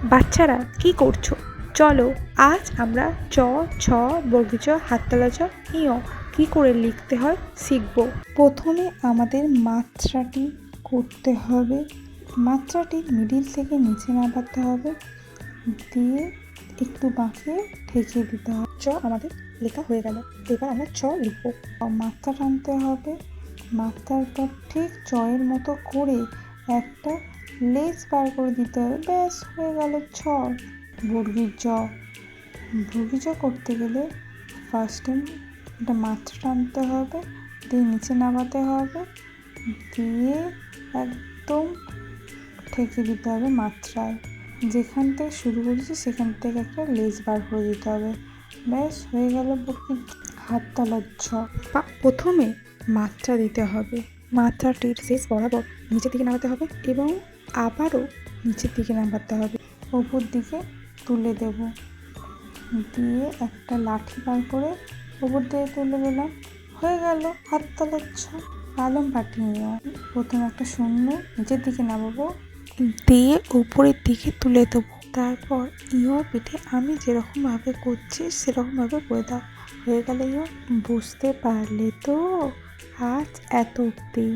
বাচ্চারা কি করছো? চলো আজ আমরা চ, ছ, বর্গীয় চ, হাততালা চ, ইয় কি করে লিখতে হয় শিখবো। প্রথমে আমাদের মাত্রাটি করতে হবে। মাত্রাটি মিডিল থেকে নিচে নামাতে হবে, দিয়ে একটু বাঁকিয়ে ঠেকিয়ে দিতে হবে। চ আমাদের লেখা হয়ে গেল, এবার আমরা চ লিখবো। মাত্রা টানতে হবে, মাত্রার পর ঠিক চয়ের মতো করে একটা লেজ বার করে দিতে হবে, ব্যাস হয়ে গেল ছ। বর্গীর জ, বর্গীর জ করতে গেলে ফার্স্টে একটা মাত্রা টানতে হবে, দিয়ে নিচে নামাতে হবে, দিয়ে একদম ঠেকে দিতে হবে মাত্রায়। যেখান থেকে শুরু করেছি সেখান থেকে একটা লেজ বার করে দিতে হবে, ব্যাস হয়ে গেল বর্গীর হাততালার ছ। প্রথমে মাত্রা দিতে হবে, মাত্রাটির শেষ বরাবর নিচের দিকে নামাতে হবে এবং আবারও নিচের দিকে নামাতে হবে, ওপর দিকে তুলে দেব, দিয়ে একটা লাঠি বার করে ওপর দিকে তুলে দিলাম, হয়ে গেল হাততালার ছ। আলম পাটি নিও, প্রথমে একটা শূন্য নিচের দিকে নামাবো, দিয়ে উপরের দিকে তুলে দেবো, তারপর ইয় পিঠে আমি যেরকমভাবে করছি সেরকমভাবে করে দাও, হয়ে গেল ইয়। বুঝতে পারলে তো? আজ এত অবধি।